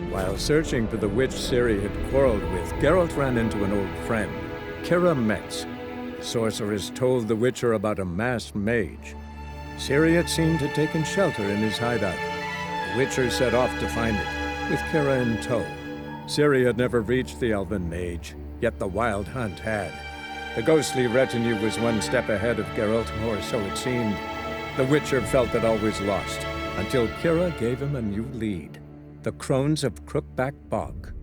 While searching for the witch Ciri had quarreled with, Geralt ran into an old friend, Kira Metz. The sorceress told the Witcher about a masked mage. Ciri had seemed to have taken shelter in his hideout. The Witcher set off to find it, with Kira in tow. Ciri had never reached the elven mage, yet the Wild Hunt had. The ghostly retinue was one step ahead of Geralt, or so it seemed. The Witcher felt that all was lost, until Kira gave him a new lead. The Crones of Crookback Bog.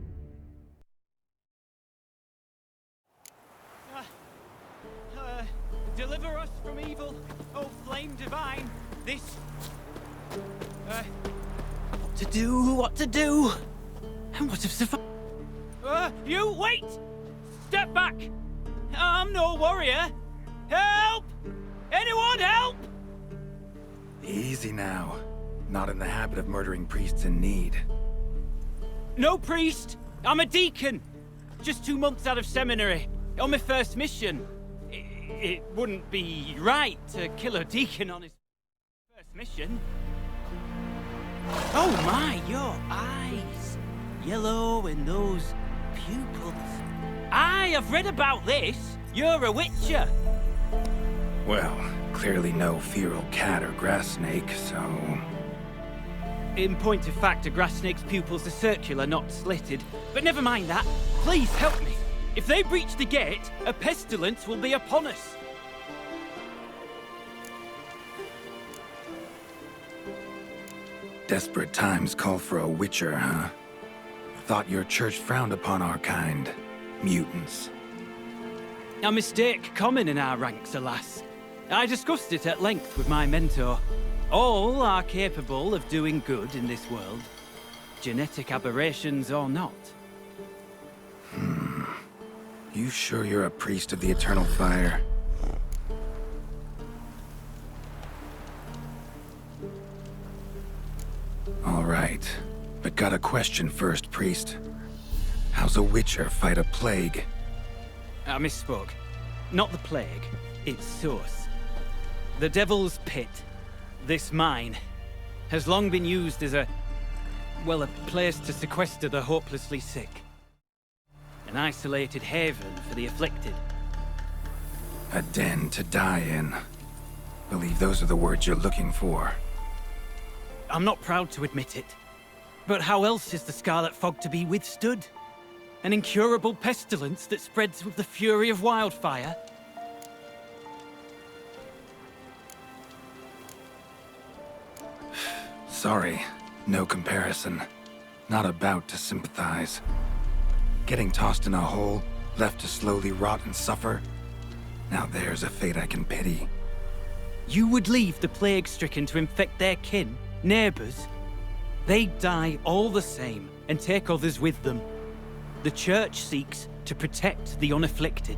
Deliver us from evil, O flame divine. This... What to do? And what if survived? You, wait! Step back! I'm no warrior. Help! Anyone help? Easy now. Not in the habit of murdering priests in need. No priest! I'm a deacon! Just 2 months out of seminary, on my first mission. It wouldn't be right to kill a deacon on his first mission. Oh my, your eyes! Yellow and those pupils. I've read about this! You're a witcher! Well, clearly no feral cat or grass snake, so... In point of fact, a grass snake's pupils are circular, not slitted. But never mind that. Please help me. If they breach the gate, a pestilence will be upon us. Desperate times call for a witcher, huh? Thought your church frowned upon our kind. Mutants. A mistake common in our ranks, alas. I discussed it at length with my mentor. All are capable of doing good in this world. Genetic aberrations or not. You sure you're a priest of the Eternal Fire? All right, but got a question first, priest. How's a witcher fight a plague? I misspoke. Not the plague, its source. The Devil's Pit, this mine, has long been used as a place to sequester the hopelessly sick. An isolated haven for the afflicted. A den to die in. Believe those are the words you're looking for. I'm not proud to admit it. But how else is the Scarlet Fog to be withstood? An incurable pestilence that spreads with the fury of wildfire? Sorry, no comparison. Not about to sympathize. Getting tossed in a hole, left to slowly rot and suffer? Now there's a fate I can pity. You would leave the plague-stricken to infect their kin, neighbors? They die all the same and take others with them. The Church seeks to protect the unafflicted.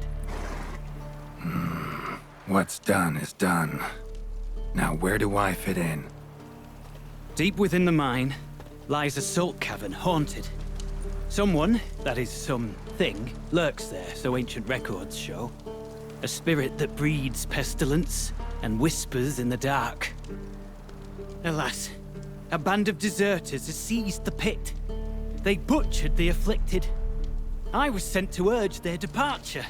What's done is done. Now where do I fit in? Deep within the mine lies a salt cavern haunted. Someone, that is something, lurks there, so ancient records show. A spirit that breeds pestilence and whispers in the dark. Alas, a band of deserters has seized the pit. They butchered the afflicted. I was sent to urge their departure.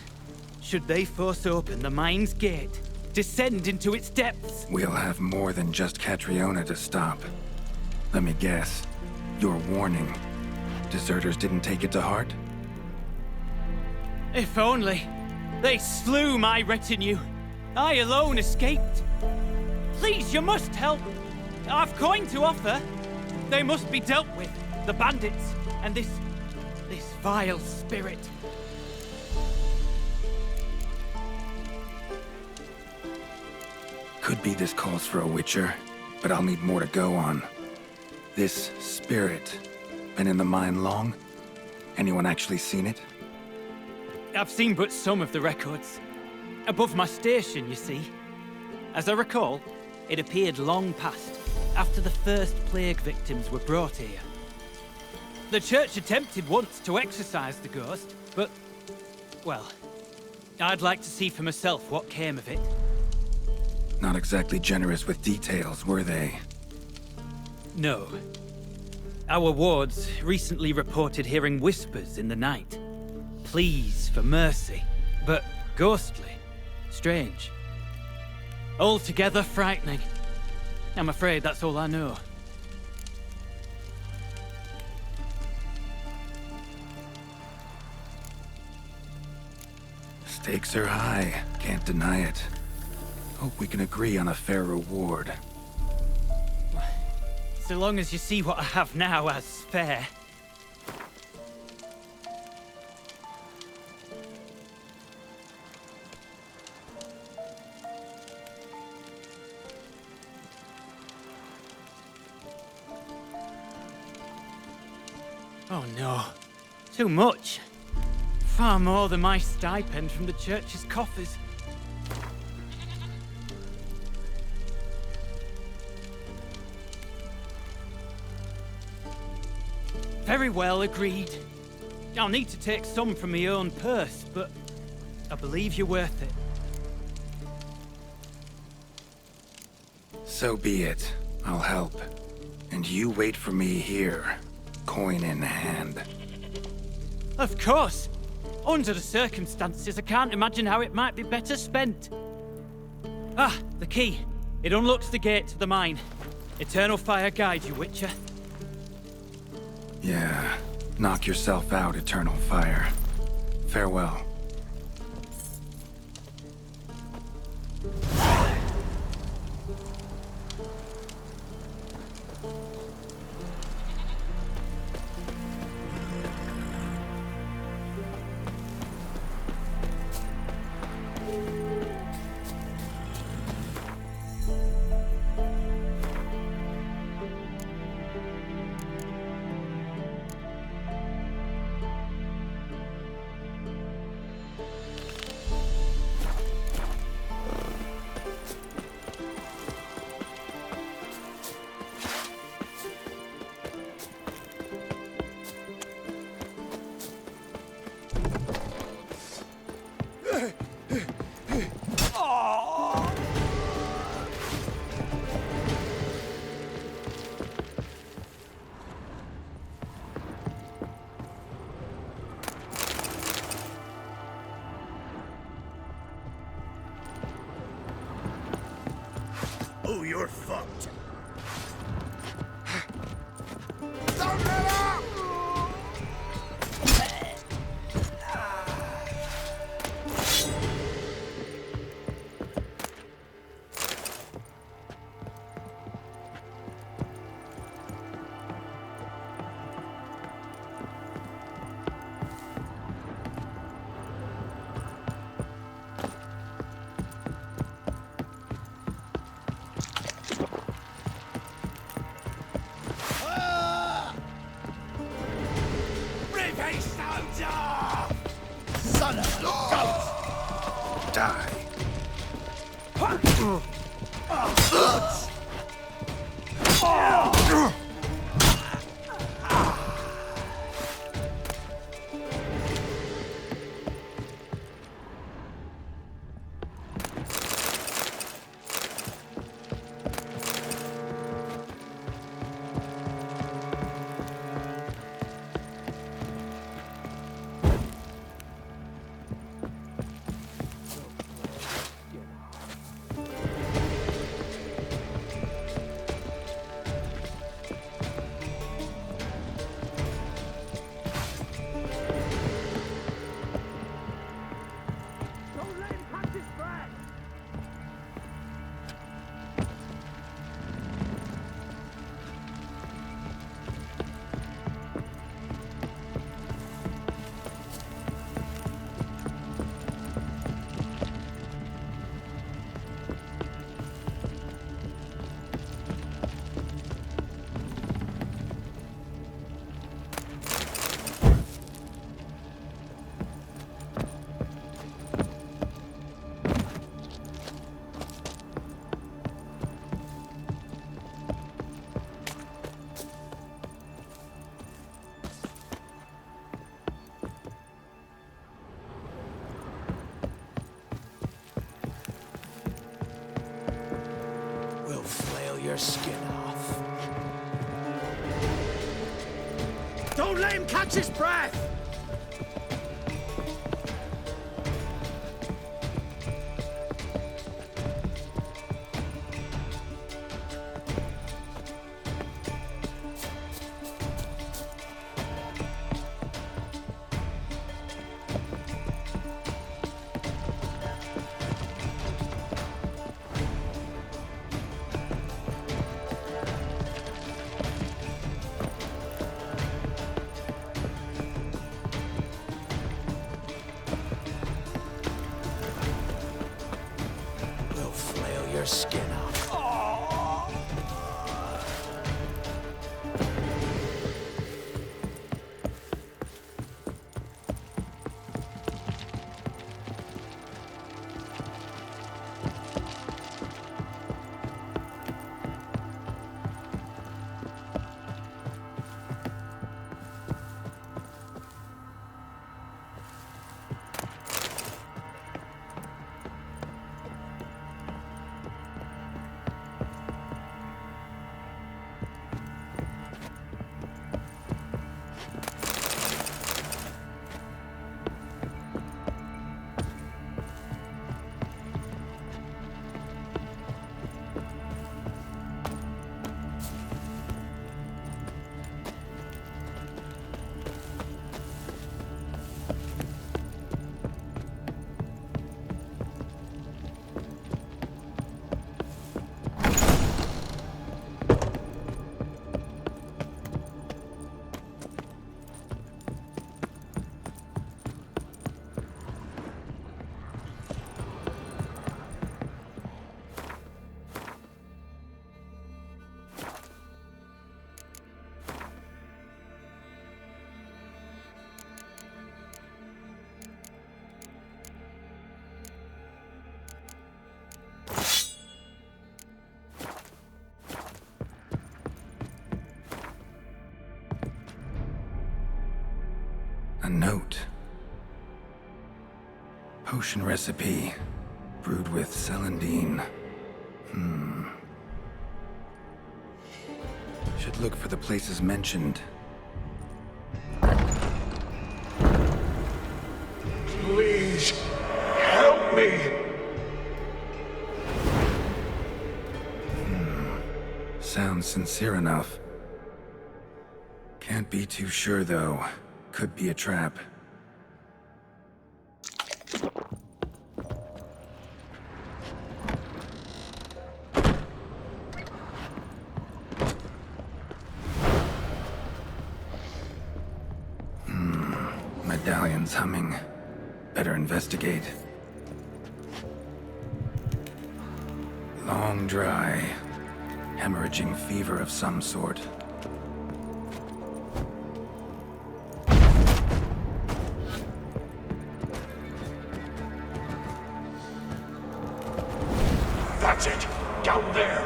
Should they force open the mine's gate, descend into its depths? We'll have more than just Catriona to stop. Let me guess. Your warning. Deserters didn't take it to heart? If only. They slew my retinue. I alone escaped. Please, you must help. I've coin to offer. They must be dealt with. The bandits and this vile spirit. Could be this calls for a witcher, but I'll need more to go on. This spirit, been in the mine long? Anyone actually seen it? I've seen but some of the records. Above my station, you see. As I recall, it appeared long past, after the first plague victims were brought here. The Church attempted once to exorcise the ghost, but, well, I'd like to see for myself what came of it. Not exactly generous with details, were they? No. Our wards recently reported hearing whispers in the night. Pleas for mercy, but ghostly. Strange. Altogether frightening. I'm afraid that's all I know. Stakes are high, can't deny it. Hope we can agree on a fair reward. So long as you see what I have now as fair. Oh no. Too much. Far more than my stipend from the church's coffers. Very well, agreed. I'll need to take some from my own purse, but I believe you're worth it. So be it. I'll help. And you wait for me here, coin in hand. Of course! Under the circumstances, I can't imagine how it might be better spent. Ah, the key. It unlocks the gate to the mine. Eternal fire guide you, Witcher. Yeah, knock yourself out, Eternal Fire. Farewell. Oh, you're fucked. Don't let him catch his breath! We'll flail your skin off. A note. Potion recipe. Brewed with celandine. Should look for the places mentioned. Please, help me! Sounds sincere enough. Can't be too sure, though. Could be a trap. Medallion's humming. Better investigate. Long dry. Hemorrhaging fever of some sort. That's it! Down there!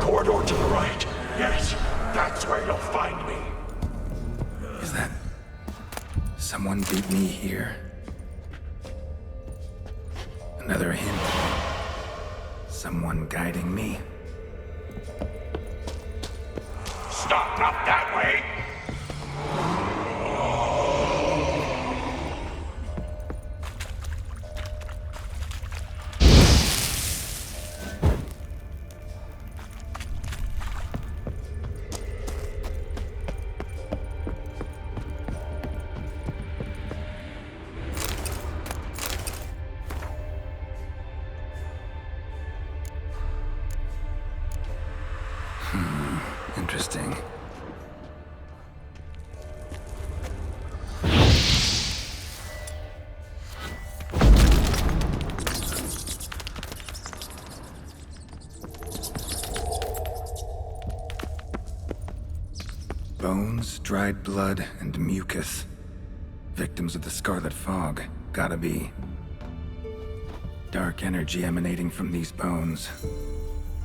Corridor to the right. Yes, that's where you'll find me. Is that... someone beat me here? Another hint. Someone guiding me? Stop, not that way! Interesting. Bones, dried blood, and mucus. Victims of the Scarlet Fog. Gotta be. Dark energy emanating from these bones.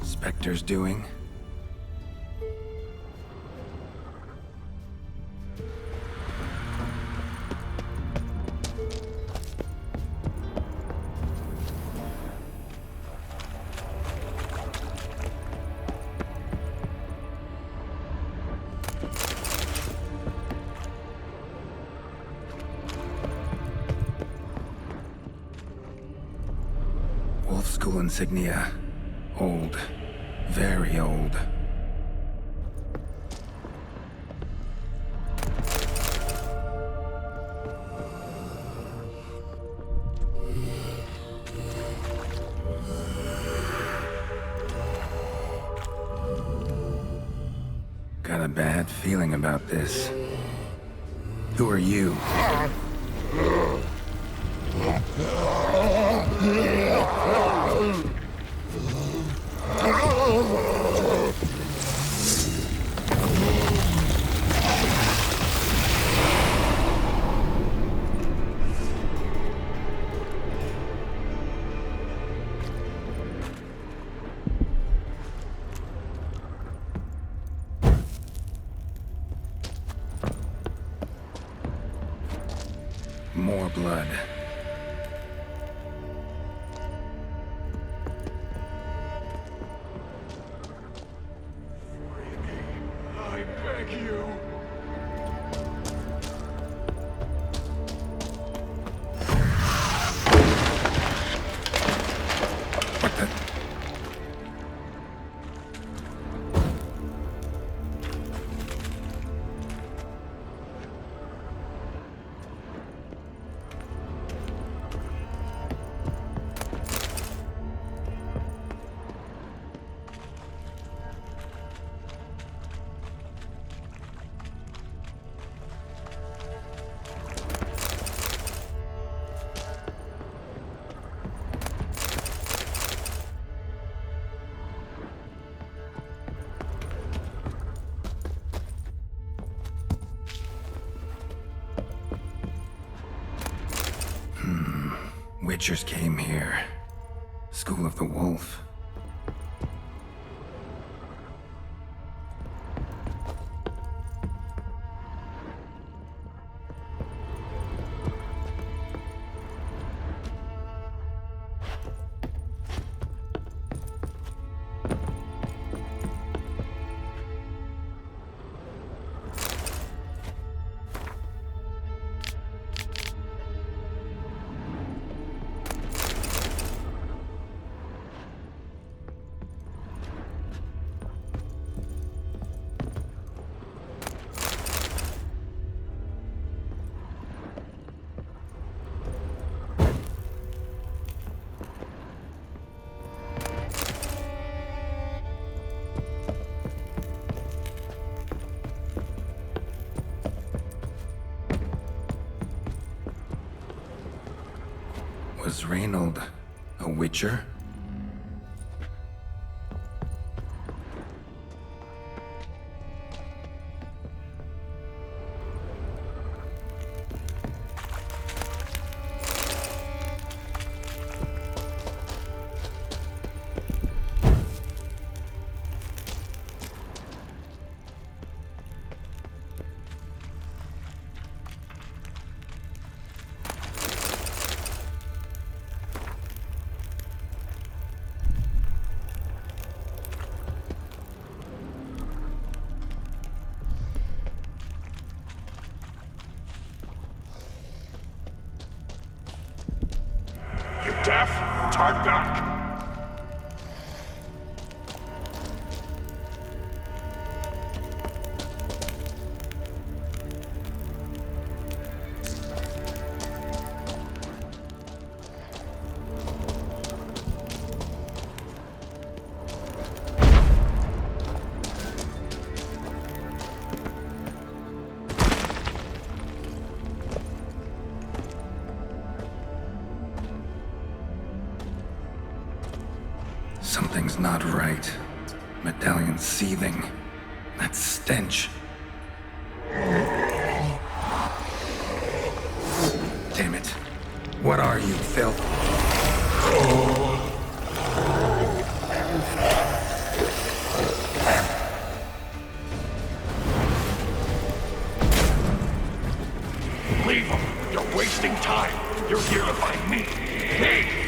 Spectre's doing? Wolf School insignia. Old. Very old. Got a bad feeling about this. Who are you? More blood. I beg you. What the? Witchers came here. School of the Wolf. Was Reynold a Witcher? You deaf? Turn back. Something's not right. Medallion seething. That stench. Damn it. What are you, filth? Leave him! You're wasting time! You're here to find me! Me!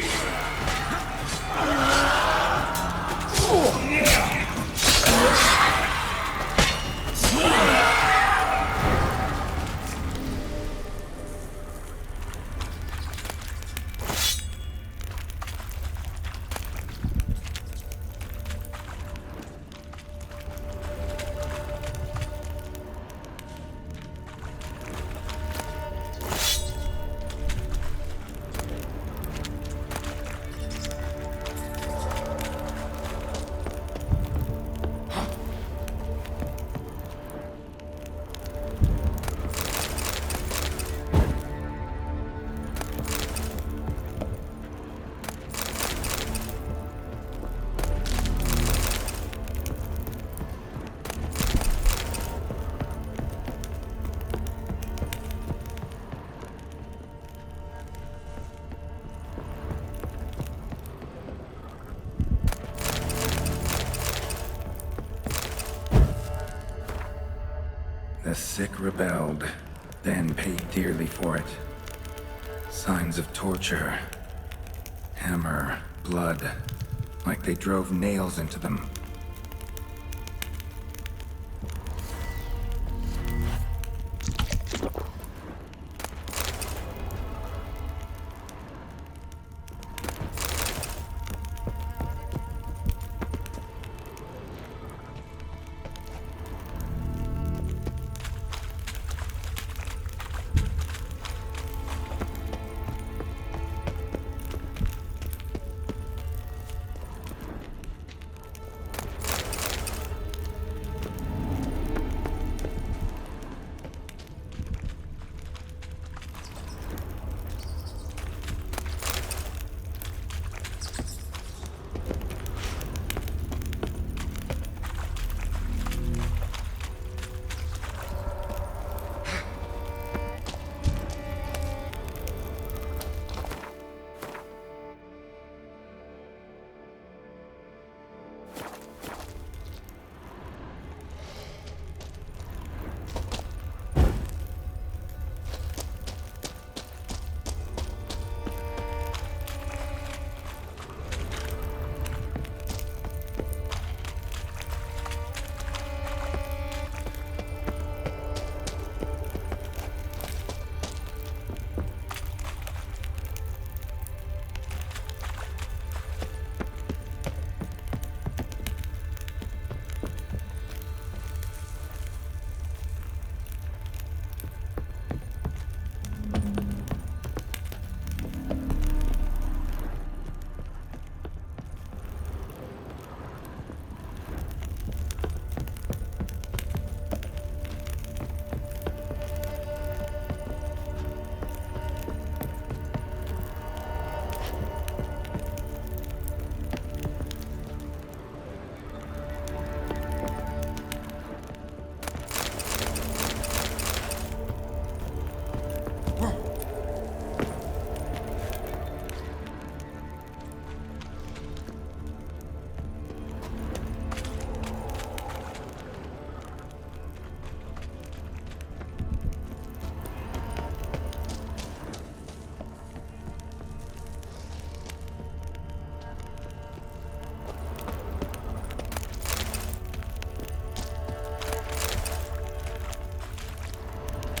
The sick rebelled, then paid dearly for it. Signs of torture. Hammer, blood, like they drove nails into them.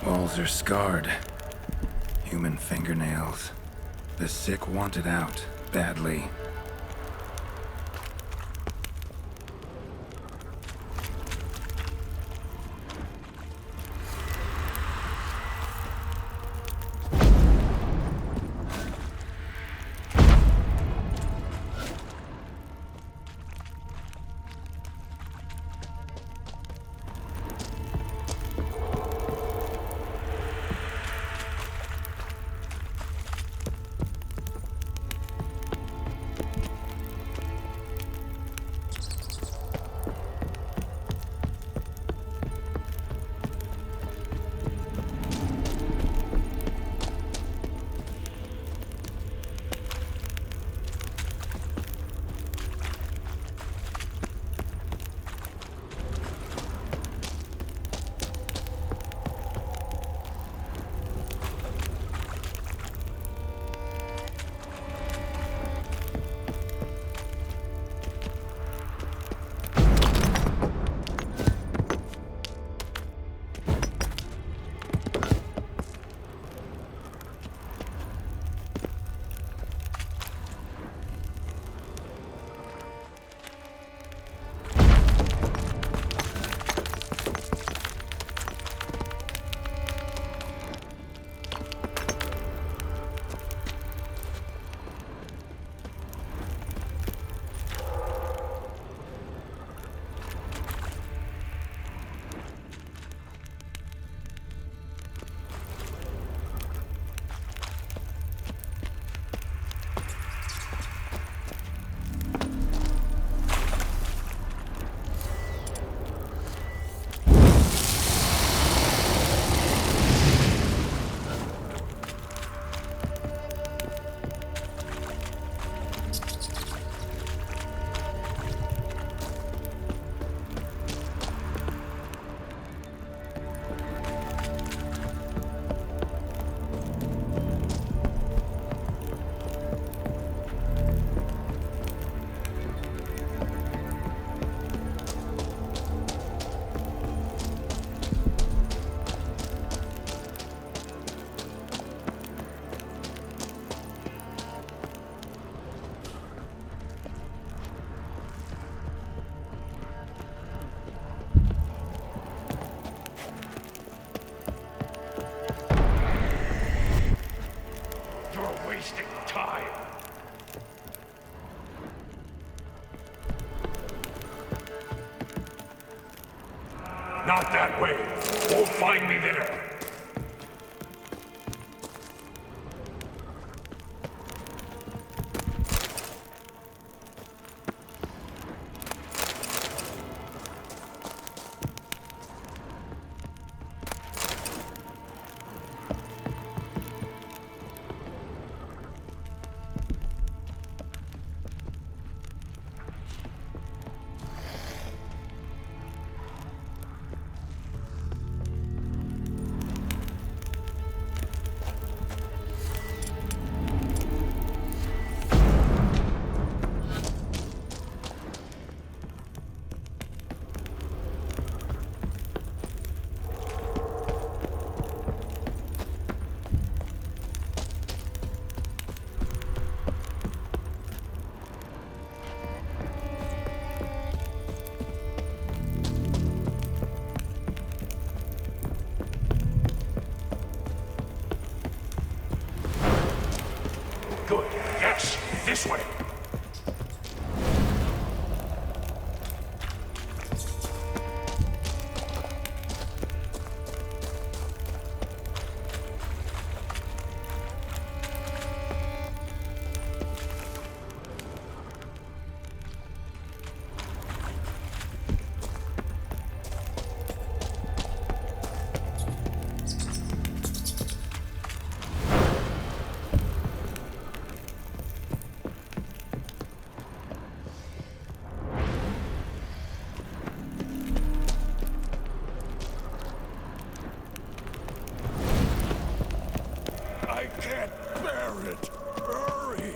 Walls are scarred. Human fingernails. The sick wanted out, badly. wasting time. Not that way. Won't find me there. Good. Yes, this way. I can't bear it. Hurry.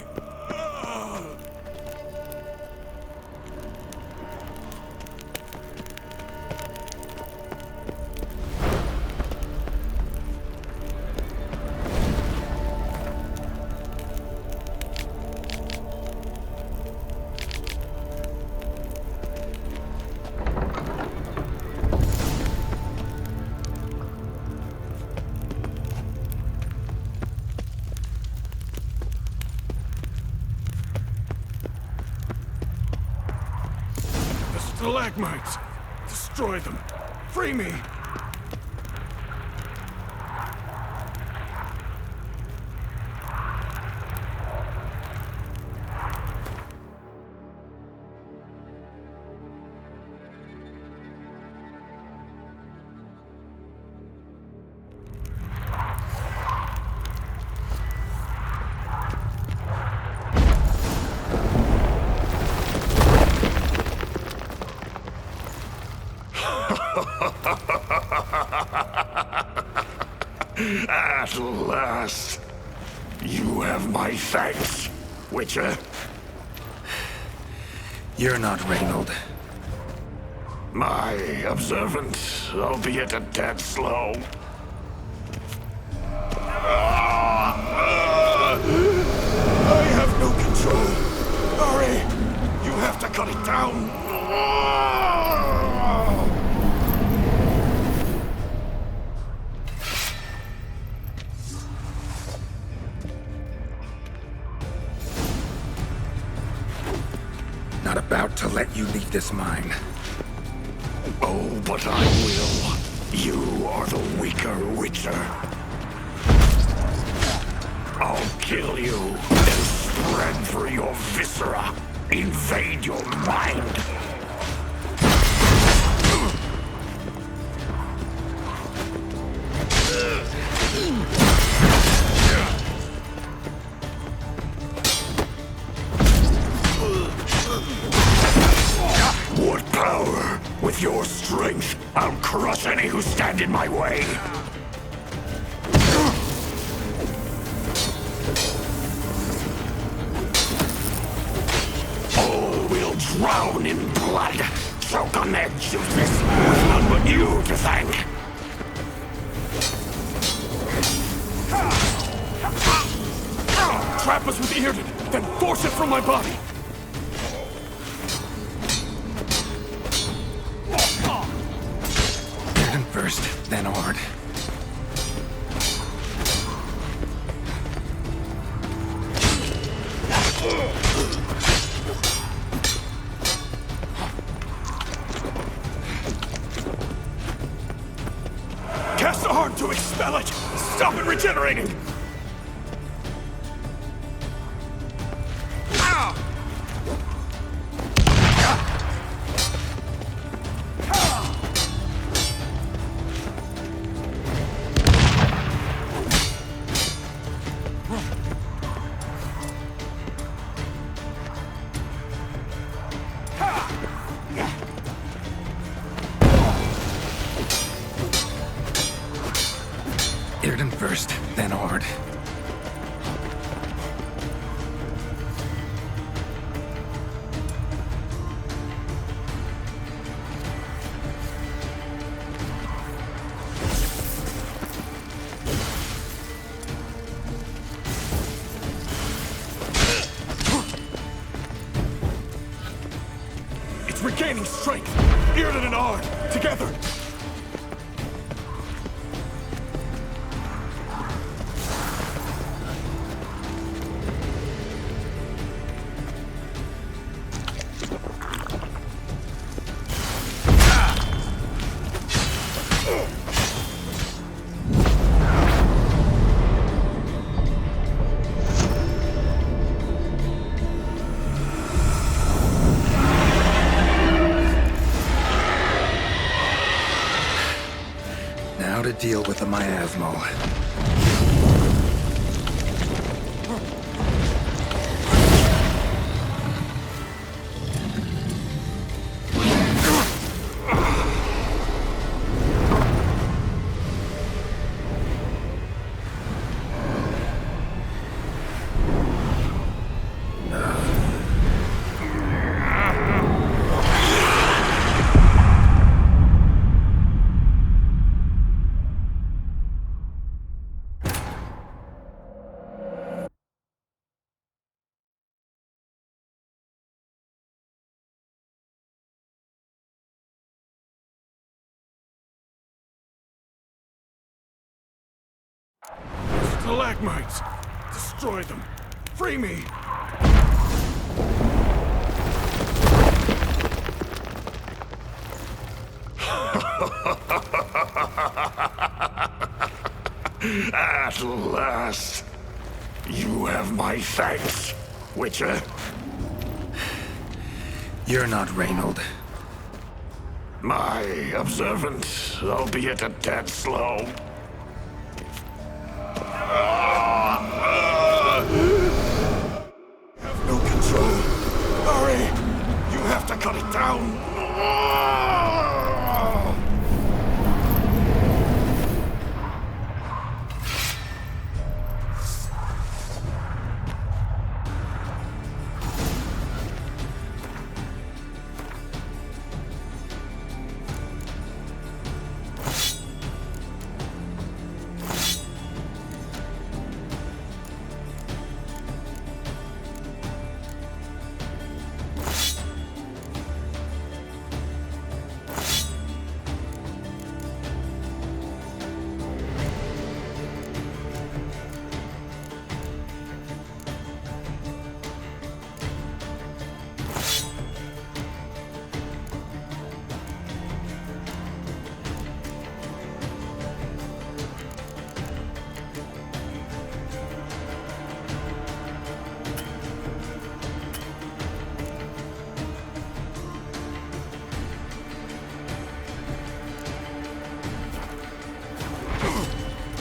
The stalagmites. Destroy them. Free me. At last, you have my thanks, Witcher. You're not Reynold. My observant, albeit a tad slow. I have no control. Hurry! You have to cut it down. Not about to let you leave this mine. Oh, but I will. You are the weaker Witcher. I'll kill you and spread through your viscera. Invade your mind. What power? With your strength, I'll crush any who stand in my way. All will drown in blood, choke on their juices, with none but you to thank. Trap us with Yrden, then force it from my body. Yrden first, then Ord. gaining strength. Irden and Ard, together. Now to deal with the miasmal. Stalagmites! Destroy them! Free me! At last! You have my thanks, Witcher. You're not Reynold. My observant, albeit a tad slow. Have no control. Hurry! You have to cut it down.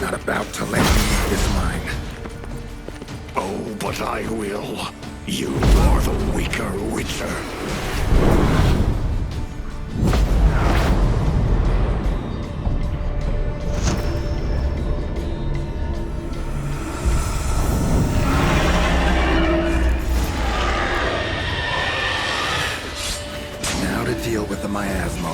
Not about to let you eat this mine. Oh, but I will. You are the weaker Witcher. Now to deal with the miasmal.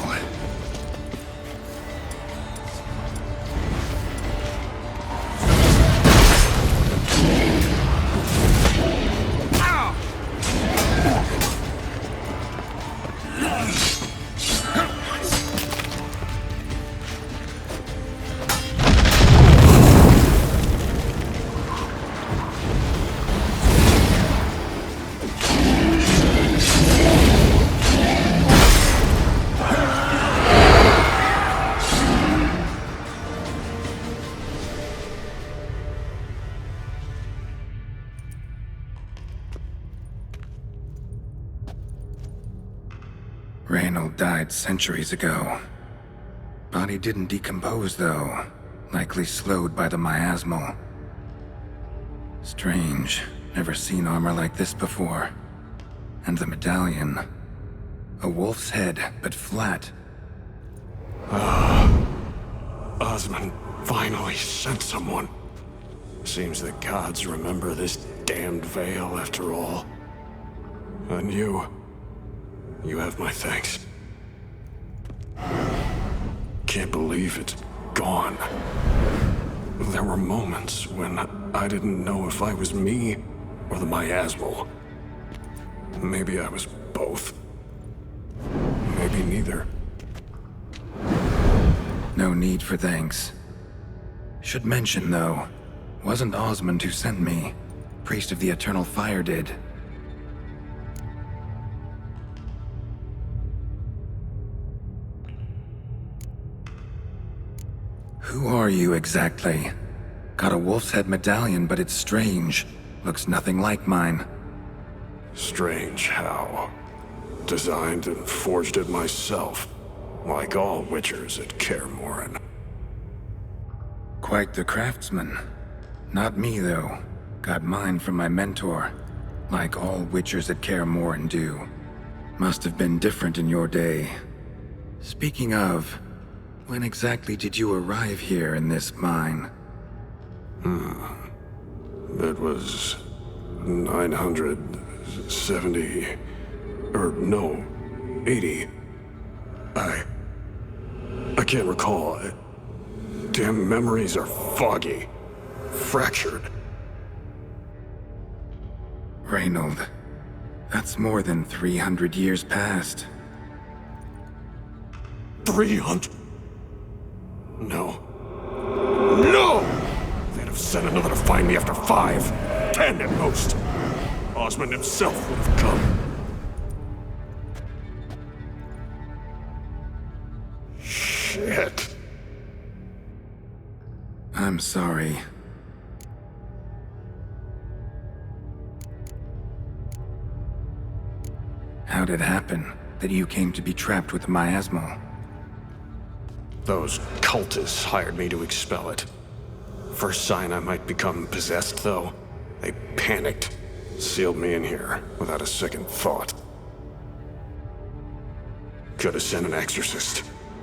Reynold died centuries ago. Body didn't decompose, though. Likely slowed by the miasmal. Strange. Never seen armor like this before. And the medallion. A wolf's head, but flat. Osmond finally sent someone. Seems the gods remember this damned veil after all. And you have my thanks. Can't believe it's gone. There were moments when I didn't know if I was me or the miasmal. Maybe I was both. maybe neither. No need for thanks. Should mention, though, wasn't Osmond who sent me. Priest of the Eternal Fire did. Who are you exactly? Got a wolf's head medallion, but it's strange. Looks nothing like mine. Strange how. Designed and forged it myself, like all witchers at Kaer Morhen. Quite the craftsman. Not me, though. Got mine from my mentor, like all witchers at Kaer Morhen do. Must have been different in your day. Speaking of, when exactly did you arrive here in this mine? It was 970... or no, 80. I can't recall. Damn memories are foggy. Fractured. Reynold, that's more than 300 years past. 300? No. No! They'd have sent another to find me after 5, 10 at most. Osmond himself would have come. Shit. I'm sorry. How'd it happen that you came to be trapped with the miasmal? Those cultists hired me to expel it. First sign I might become possessed, though, they panicked. Sealed me in here without a second thought. Could have sent an exorcist.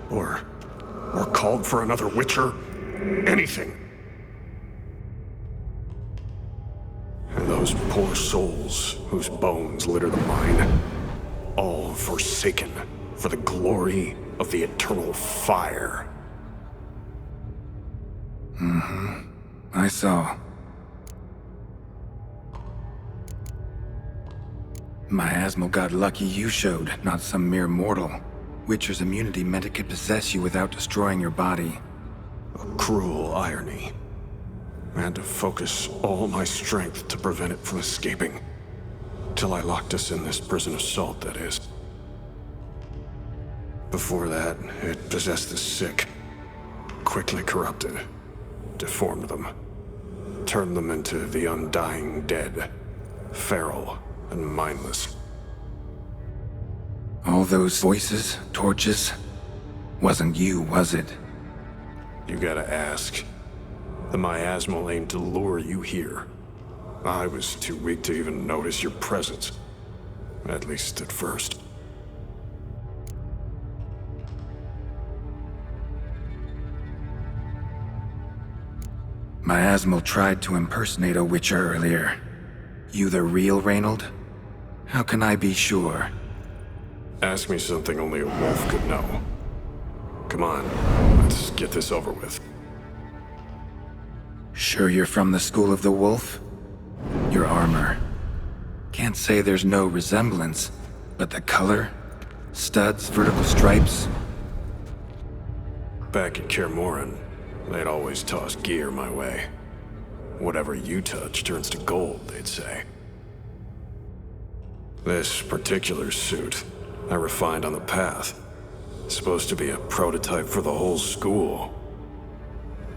Or called for another witcher. Anything. And those poor souls whose bones litter the mine. All forsaken for the glory of the Eternal Fire. I saw. Miasmal got lucky you showed, not some mere mortal. Witcher's immunity meant it could possess you without destroying your body. A cruel irony. I had to focus all my strength to prevent it from escaping. Till I locked us in this prison of salt, that is. Before that, it possessed the sick. Quickly corrupted. Deformed them. Turned them into the undying dead. Feral and mindless. All those voices, torches, wasn't you, was it? You gotta ask. The miasmal aimed to lure you here. I was too weak to even notice your presence. At least at first. Miasmal tried to impersonate a witcher earlier. You the real Reynold? How can I be sure? Ask me something only a wolf could know. Come on, let's get this over with. Sure you're from the School of the Wolf? Your armor. Can't say there's no resemblance, but the color? Studs, vertical stripes? Back at Kaer Morhen, they'd always toss gear my way. Whatever you touch turns to gold, they'd say. This particular suit, I refined on the path. Supposed to be a prototype for the whole school.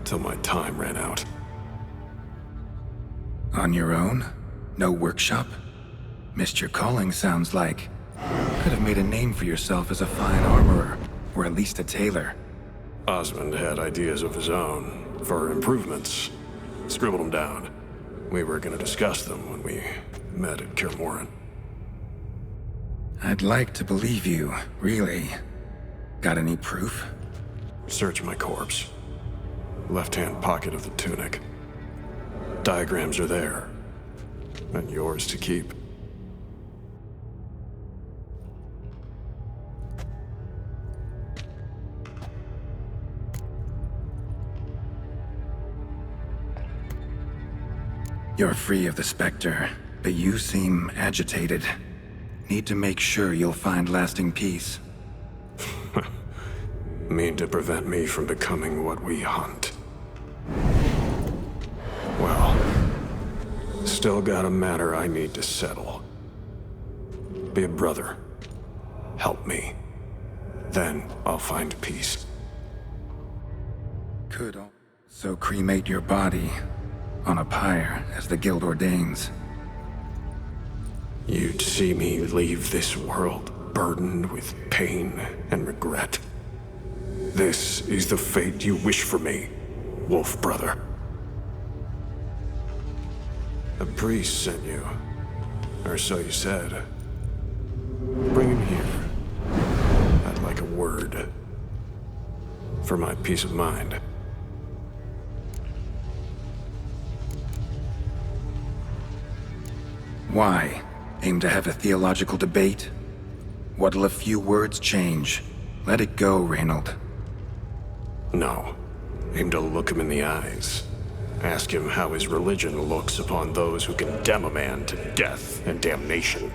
Till my time ran out. On your own? No workshop? Missed your calling, sounds like. Could have made a name for yourself as a fine armorer, or at least a tailor. Osmond had ideas of his own, for improvements. Scribbled them down. We were gonna discuss them when we met at Kaer Morhen. I'd like to believe you, really. Got any proof? Search my corpse. Left-hand pocket of the tunic. Diagrams are there. And yours to keep. You're free of the Spectre, but you seem agitated. Need to make sure you'll find lasting peace. Mean to prevent me from becoming what we hunt. Well, still got a matter I need to settle. Be a brother. Help me. Then I'll find peace. Could also cremate your body on a pyre as the guild ordains. You'd see me leave this world burdened with pain and regret. This is the fate you wish for me, Wolf Brother. A priest sent you, or so you said. Bring him here. I'd like a word. For my peace of mind. Why? Aim to have a theological debate? What'll a few words change? Let it go, Reynold. No. Aim to look him in the eyes. Ask him how his religion looks upon those who condemn a man to death and damnation.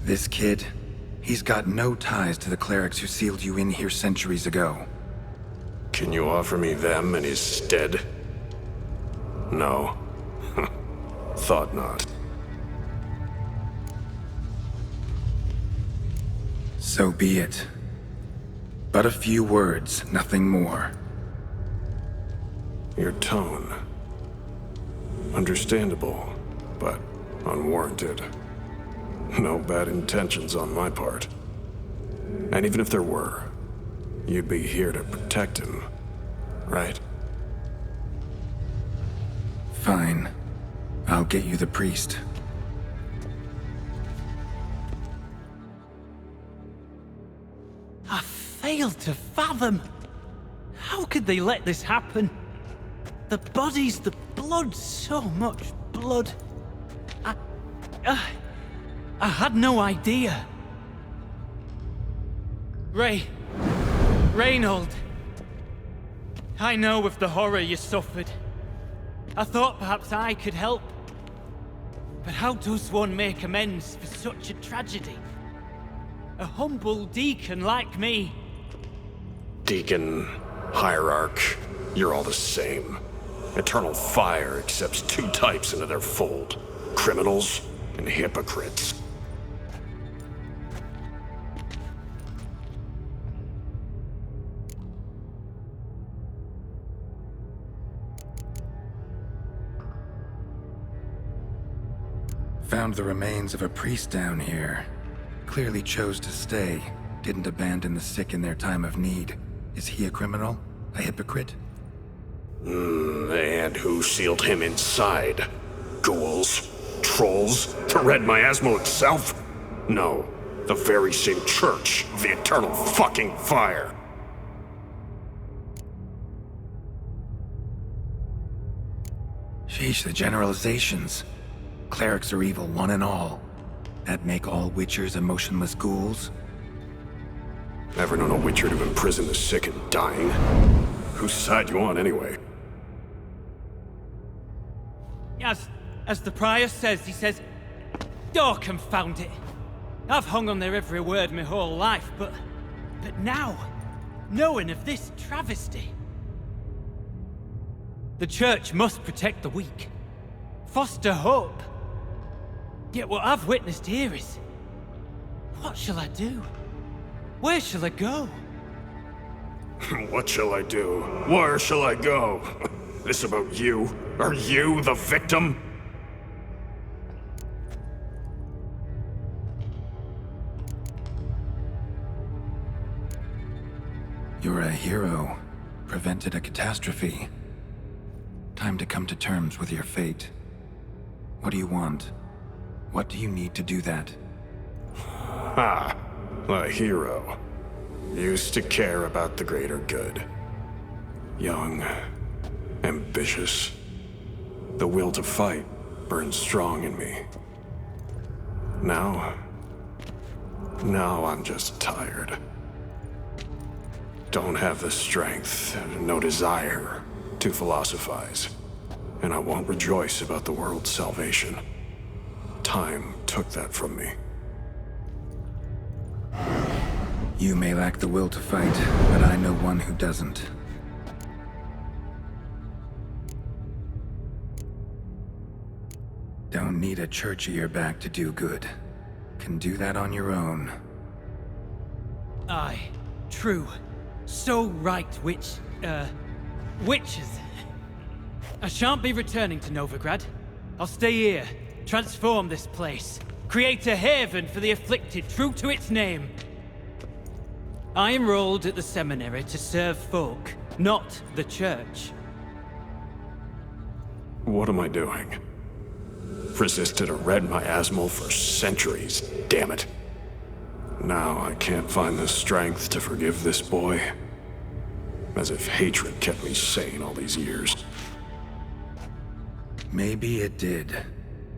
This kid, he's got no ties to the clerics who sealed you in here centuries ago. Can you offer me them in his stead? No. Thought not. So be it. But a few words, nothing more. Your tone. Understandable, but unwarranted. No bad intentions on my part. And even if there were, you'd be here to protect him, right? Fine. I'll get you the priest. I failed to fathom. How could they let this happen? The bodies, the blood, so much blood. I had no idea. Reynold. I know of the horror you suffered. I thought perhaps I could help. But how does one make amends for such a tragedy? A humble deacon like me. Deacon, hierarch, you're all the same. Eternal Fire accepts two types into their fold. Criminals and hypocrites. Found the remains of a priest down here. Clearly chose to stay. Didn't abandon the sick in their time of need. Is he a criminal? A hypocrite? And who sealed him inside? Ghouls? Trolls? The Red Miasmo itself? No, the very same church of the Eternal fucking Fire. Sheesh, the generalizations. Clerics are evil, one and all. That make all Witchers emotionless ghouls? Ever known a Witcher to imprison the sick and dying? Whose side you on, anyway? As the prior says, he says, "Oh, confound it. I've hung on their every word my whole life, but now, knowing of this travesty, the church must protect the weak, foster hope. Yet what I've witnessed here is, what shall I do? Where shall I go?" What shall I do? Where shall I go? This about you? Are you the victim? You're a hero. Prevented a catastrophe. Time to come to terms with your fate. What do you want? What do you need to do that? Ah, a hero. Used to care about the greater good. Young, ambitious. The will to fight burns strong in me. Now I'm just tired. Don't have the strength, no desire to philosophize. And I won't rejoice about the world's salvation. Time took that from me. You may lack the will to fight, but I know one who doesn't. Don't need a church at your back to do good. Can do that on your own. Aye, true. So right, witches. I shan't be returning to Novigrad. I'll stay here, transform this place, create a haven for the afflicted, true to its name. I enrolled at the seminary to serve folk, not the church. What am I doing? Resisted a red miasmal for centuries, damn it. Now I can't find the strength to forgive this boy. As if hatred kept me sane all these years. Maybe it did,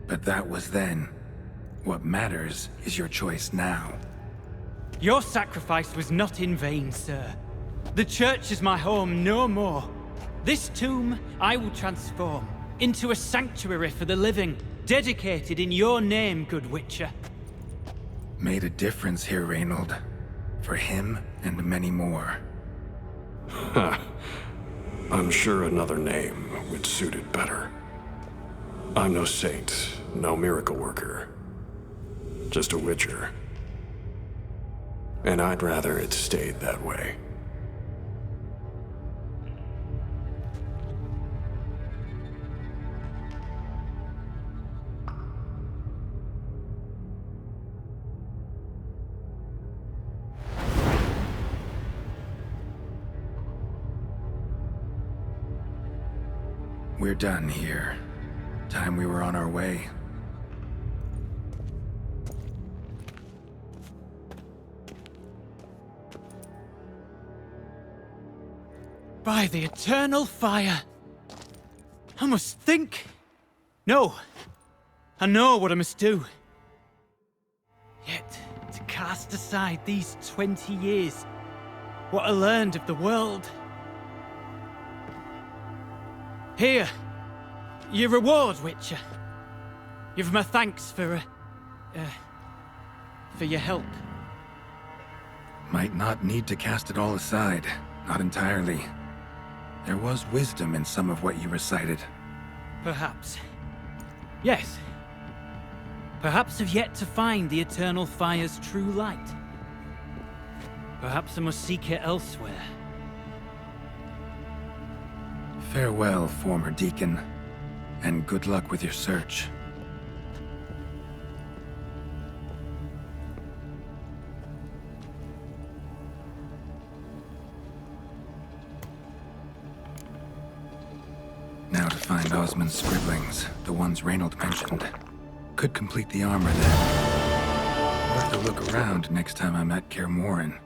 but that was then. What matters is your choice now. Your sacrifice was not in vain, sir. The church is my home no more. This tomb I will transform into a sanctuary for the living, dedicated in your name, good Witcher. Made a difference here, Reynold. For him and many more. I'm sure another name would suit it better. I'm no saint, no miracle worker. Just a Witcher. And I'd rather it stayed that way. We're done here. Time we were on our way. By the eternal fire! I must think! No! I know what I must do. Yet, to cast aside these 20 years, what I learned of the world. Here, your reward, Witcher. You've my thanks for your help. Might not need to cast it all aside. Not entirely. There was wisdom in some of what you recited. Perhaps. Yes. Perhaps I've yet to find the eternal fire's true light. Perhaps I must seek it elsewhere. Farewell, former deacon, and good luck with your search. Now to find Osmond's scribblings, the ones Reynold mentioned. Could complete the armor then. I'll have to look around next time I'm at Kaer Morhen.